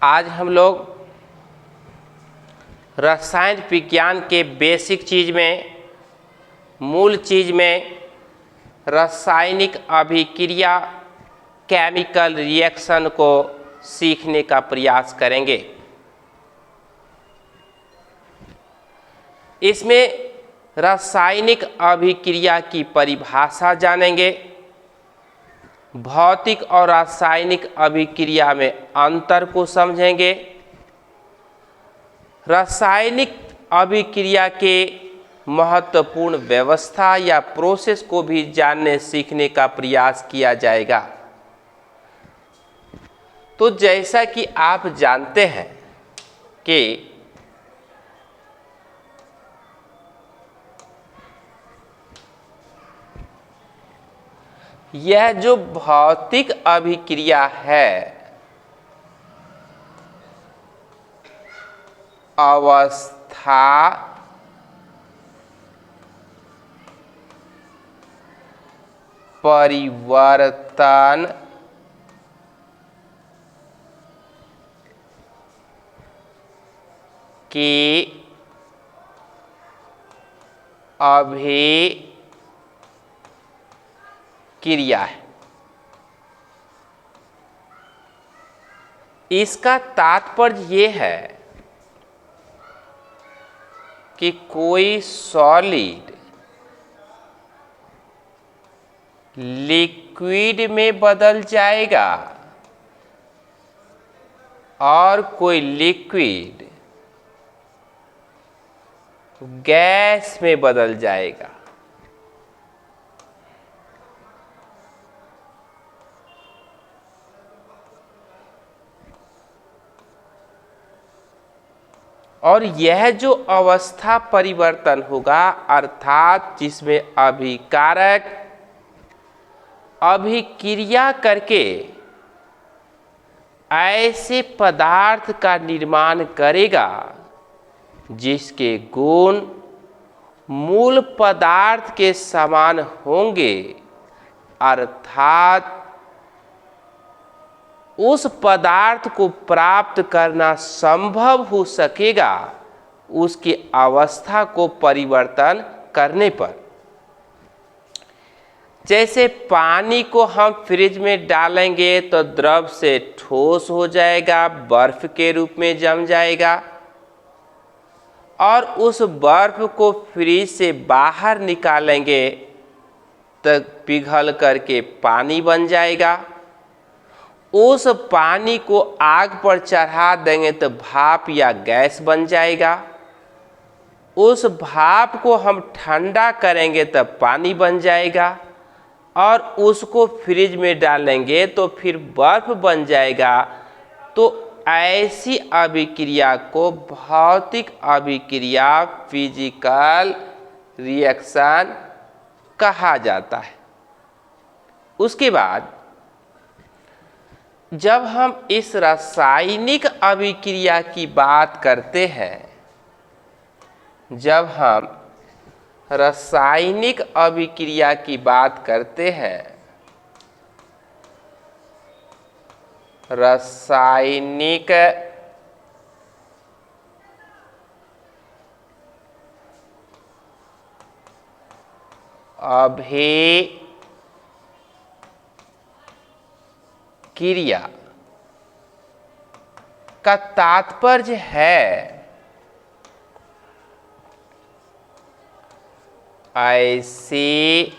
आज हम लोग रसायन विज्ञान के बेसिक चीज़ में, मूल चीज़ में रासायनिक अभिक्रिया, केमिकल रिएक्शन को सीखने का प्रयास करेंगे। इसमें रासायनिक अभिक्रिया की परिभाषा जानेंगे, भौतिक और रासायनिक अभिक्रिया में अंतर को समझेंगे, रासायनिक अभिक्रिया के महत्वपूर्ण व्यवस्था या प्रोसेस को भी जानने सीखने का प्रयास किया जाएगा। तो जैसा कि आप जानते हैं कि यह जो भौतिक अभिक्रिया है, अवस्था परिवर्तन की अभिक्रिया है। इसका तात्पर्य ये है कि कोई सॉलिड लिक्विड में बदल जाएगा और कोई लिक्विड गैस में बदल जाएगा। और यह जो अवस्था परिवर्तन होगा, अर्थात जिसमें अभिकारक अभिक्रिया करके ऐसे पदार्थ का निर्माण करेगा जिसके गुण मूल पदार्थ के समान होंगे, अर्थात उस पदार्थ को प्राप्त करना संभव हो सकेगा उसकी अवस्था को परिवर्तन करने पर। जैसे पानी को हम फ्रिज में डालेंगे तो द्रव से ठोस हो जाएगा, बर्फ के रूप में जम जाएगा, और उस बर्फ को फ्रिज से बाहर निकालेंगे तो पिघल करके पानी बन जाएगा। उस पानी को आग पर चढ़ा देंगे तो भाप या गैस बन जाएगा। उस भाप को हम ठंडा करेंगे तो पानी बन जाएगा, और उसको फ्रिज में डालेंगे तो फिर बर्फ बन जाएगा। तो ऐसी अभिक्रिया को भौतिक अभिक्रिया, फिजिकल रिएक्शन कहा जाता है। उसके बाद जब हम इस रासायनिक अभिक्रिया की बात करते हैं, जब हम रासायनिक अभिक्रिया की बात करते हैं, रासायनिक अभिक्रिया का तात्पर्य है ऐसी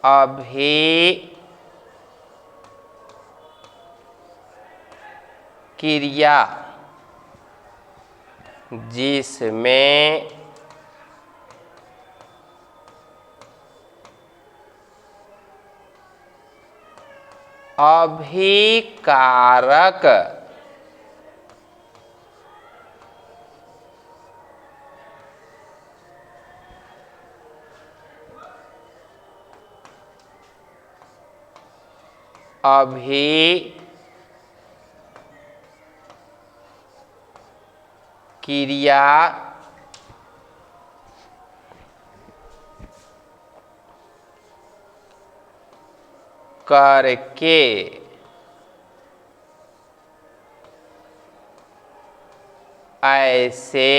अभिक्रिया जिसमें अभिकारक अभिक्रिया करके ऐसे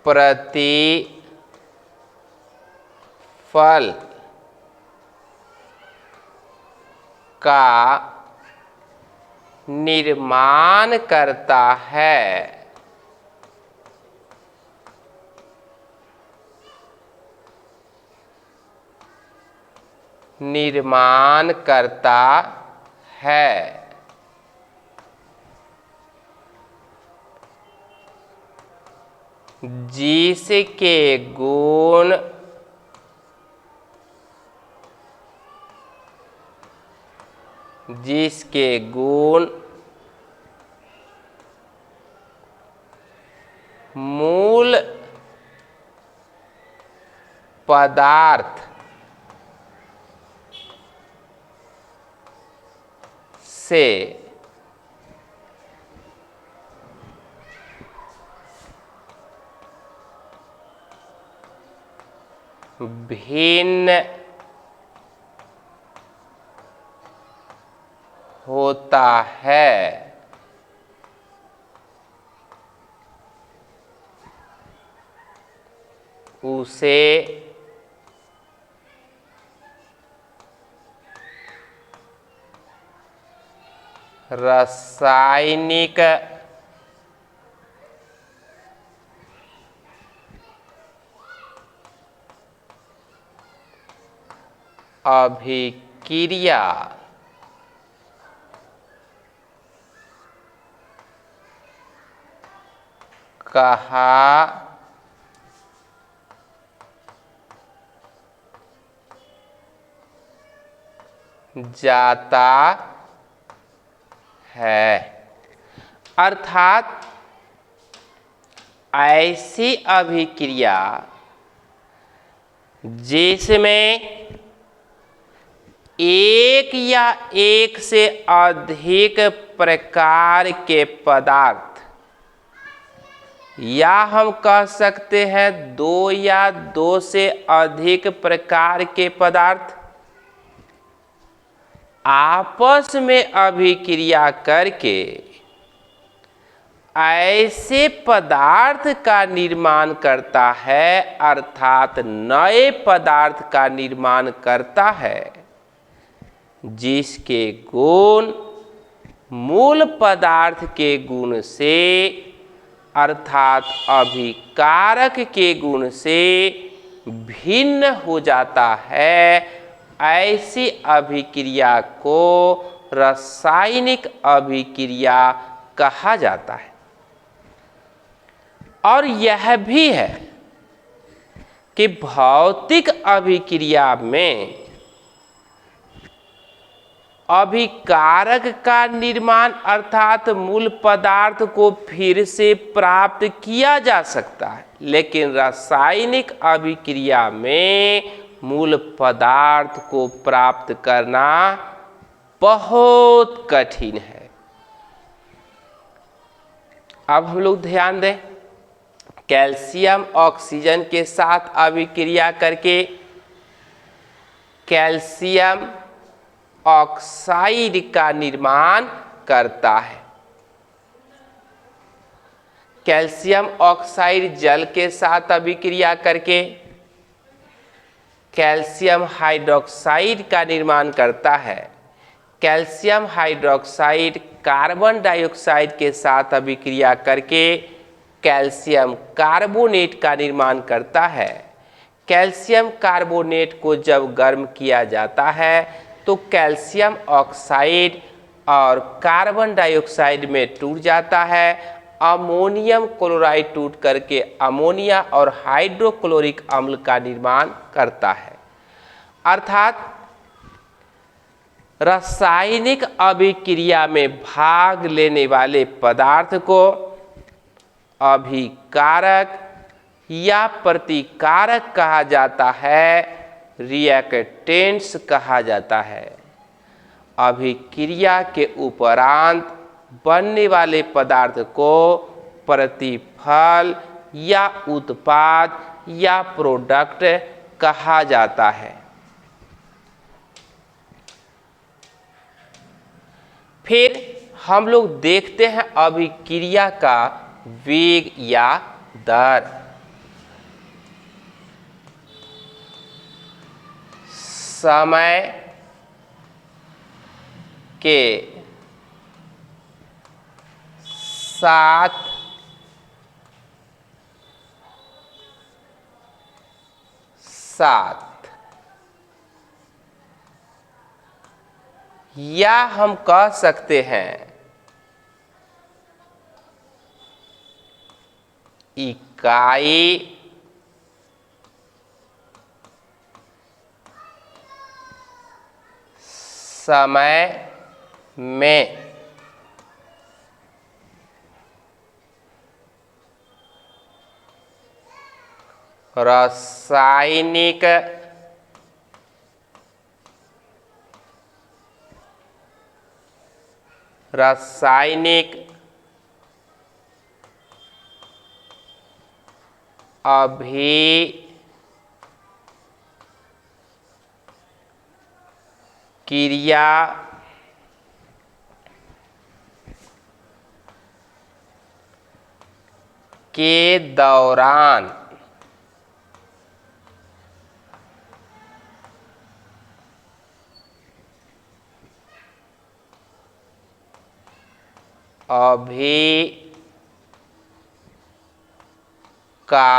प्रतिफल का निर्माण करता है। निर्माण करता है। जिसके गुण मूल पदार्थ से भिन्न होता है। उसे रासायनिक अभिक्रिया कहा जाता है। अर्थात ऐसी अभिक्रिया जिसमें एक या एक से अधिक प्रकार के पदार्थ, या हम कह सकते हैं दो या दो से अधिक प्रकार के पदार्थ आपस में अभिक्रिया करके ऐसे पदार्थ का निर्माण करता है, अर्थात नए पदार्थ का निर्माण करता है जिसके गुण मूल पदार्थ के गुण से अर्थात अभिकारक के गुण से भिन्न हो जाता है। ऐसी अभिक्रिया को रासायनिक अभिक्रिया कहा जाता है। और यह भी है कि भौतिक अभिक्रिया में अभिकारक का निर्माण अर्थात मूल पदार्थ को फिर से प्राप्त किया जा सकता है, लेकिन रासायनिक अभिक्रिया में मूल पदार्थ को प्राप्त करना बहुत कठिन है। अब हम लोग ध्यान दें, कैल्शियम ऑक्सीजन के साथ अभिक्रिया करके कैल्शियम ऑक्साइड का निर्माण करता है। कैल्शियम ऑक्साइड जल के साथ अभिक्रिया करके कैल्शियम हाइड्रोक्साइड का निर्माण करता है। कैल्शियम हाइड्रोक्साइड कार्बन डाइऑक्साइड के साथ अभिक्रिया करके कैल्शियम कार्बोनेट का निर्माण करता है। कैल्शियम कार्बोनेट को जब गर्म किया जाता है तो कैल्शियम ऑक्साइड और कार्बन डाइऑक्साइड में टूट जाता है। अमोनियम क्लोराइड टूट करके अमोनिया और हाइड्रोक्लोरिक अम्ल का निर्माण करता है। अर्थात रासायनिक अभिक्रिया में भाग लेने वाले पदार्थ को अभिकारक या प्रतिकारक कहा जाता है, रिएक्टेंट्स कहा जाता है। अभिक्रिया के उपरांत बनने वाले पदार्थ को प्रतिफल या उत्पाद या प्रोडक्ट कहा जाता है। फिर हम लोग देखते हैं अभिक्रिया का वेग या दर। समय के साथ साथ या हम कह सकते हैं इकाई समय में रासायनिक अभिक्रिया के दौरान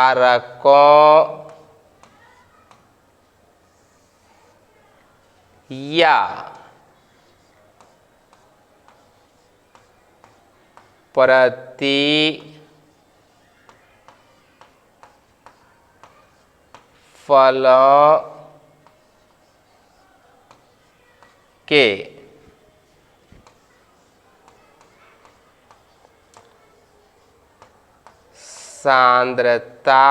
अभिकारकों या प्रतिफलों के सांद्रता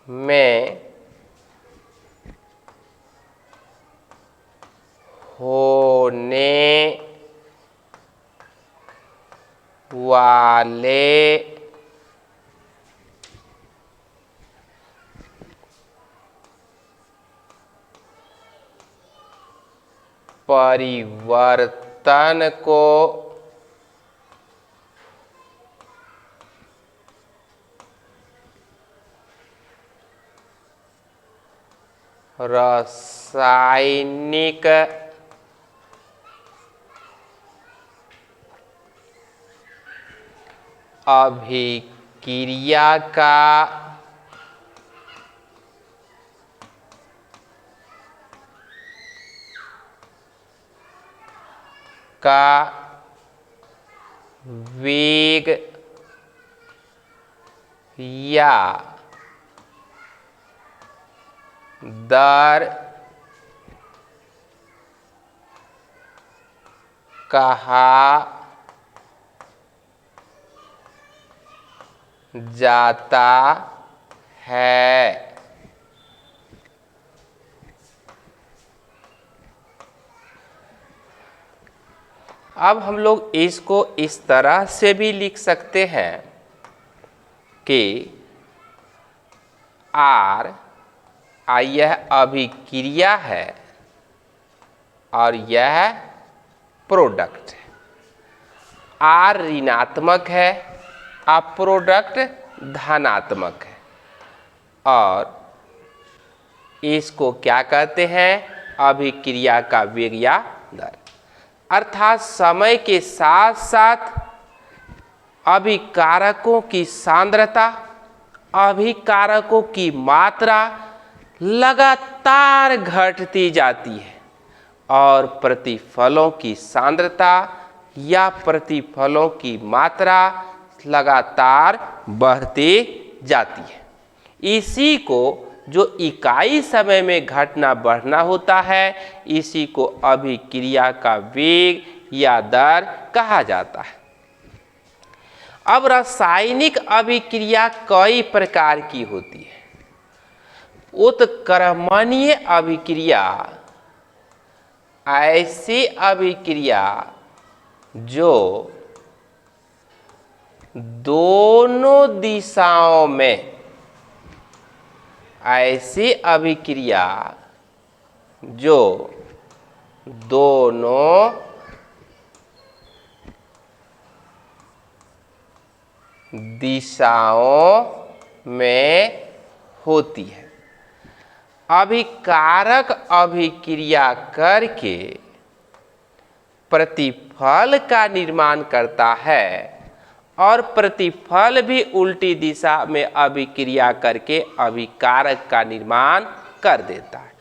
में होने वाले परिवर्तन को रासायनिक अभिक्रिया का वेग या दर कहा जाता है। अब हम लोग इसको इस तरह से भी लिख सकते हैं कि R यह अभिक्रिया है और यह प्रोडक्ट है। R ऋणात्मक है और प्रोडक्ट धनात्मक है और इसको क्या कहते हैं? अभिक्रिया का वेग या दर। अर्थात समय के साथ साथ अभिकारकों की सांद्रता, अभिकारकों की मात्रा लगातार घटती जाती है और प्रतिफलों की सांद्रता या प्रतिफलों की मात्रा लगातार बढ़ती जाती है। इसी को जो इकाई समय में घटना बढ़ना होता है, इसी को अभिक्रिया का वेग या दर कहा जाता है। अब रासायनिक अभिक्रिया कई प्रकार की होती है। उत्क्रमणीय अभिक्रिया ऐसी अभिक्रिया जो दोनों दिशाओं में ऐसी अभिक्रिया जो दोनों दिशाओं में होती है, अभिकारक अभिक्रिया करके प्रतिफल का निर्माण करता है और प्रतिफल भी उल्टी दिशा में अभिक्रिया करके अभिकारक का निर्माण कर देता है।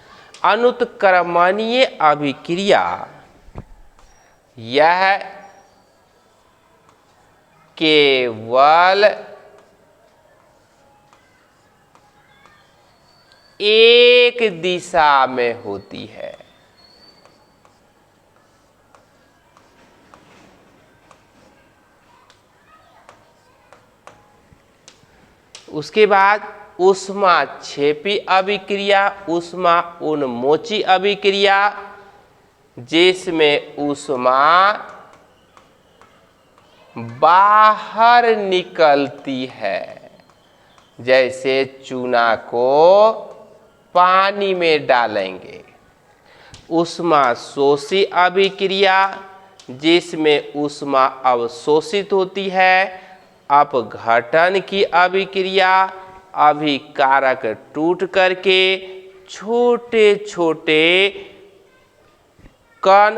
अनुत्क्रमणीय अभिक्रिया यह केवल एक दिशा में होती है। उसके बाद ऊष्माक्षेपी अभिक्रिया, ऊष्मा उन्मोची अभिक्रिया, जिसमें ऊष्मा बाहर निकलती है, जैसे चूना को पानी में डालेंगे। ऊष्मा शोषी अभिक्रिया, जिसमें ऊष्मा अवशोषित होती है। अपघटन की अभिक्रिया, अभिकारक टूट करके छोटे छोटे कण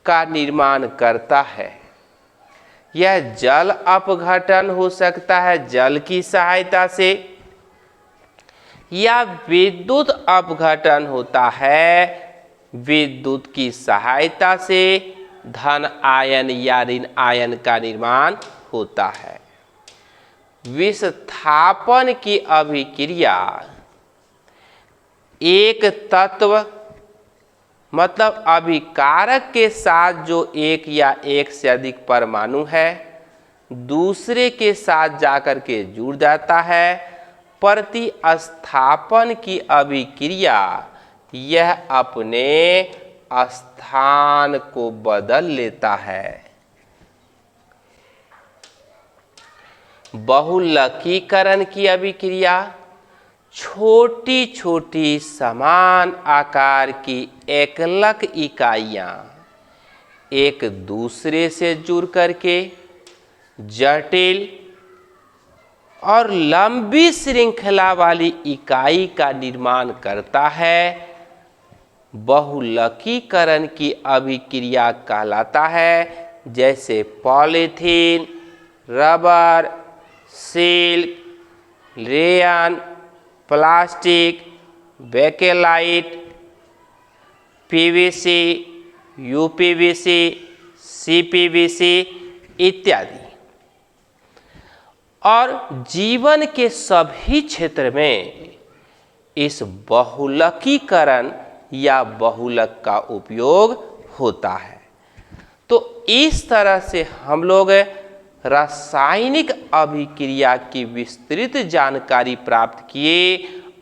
का निर्माण करता है। यह जल अपघटन हो सकता है जल की सहायता से, या विद्युत अपघटन होता है विद्युत की सहायता से। धन आयन या ऋण आयन का निर्माण होता है। विस्थापन की अभिक्रिया, एक तत्व मतलब अभिकारक के साथ जो एक या एक से अधिक परमाणु है दूसरे के साथ जाकर के जुड़ जाता है। प्रतिस्थापन की अभिक्रिया, यह अपने स्थान को बदल लेता है। बहुलकीकरण की अभिक्रिया, छोटी छोटी समान आकार की एकलक इकाइयां एक दूसरे से जुड़ करके जटिल और लंबी श्रृंखला वाली इकाई का निर्माण करता है। बहुलकीकरण की अभिक्रिया कहलाता है, जैसे polythene, rubber, silk, rayon, plastic, bakelite, PVC, UPVC, CPVC इत्यादि। और जीवन के सभी क्षेत्र में इस बहुलकीकरण या बहुलक का उपयोग होता है। तो इस तरह से हम लोग रासायनिक अभिक्रिया की विस्तृत जानकारी प्राप्त किए।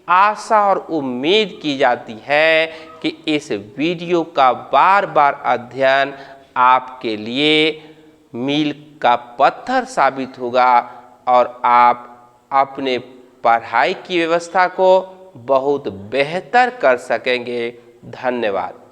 आशा और उम्मीद की जाती है कि इस वीडियो का बार बार अध्ययन आपके लिए मील का पत्थर साबित होगा और आप अपने पढ़ाई की व्यवस्था को बहुत बेहतर कर सकेंगे। धन्यवाद।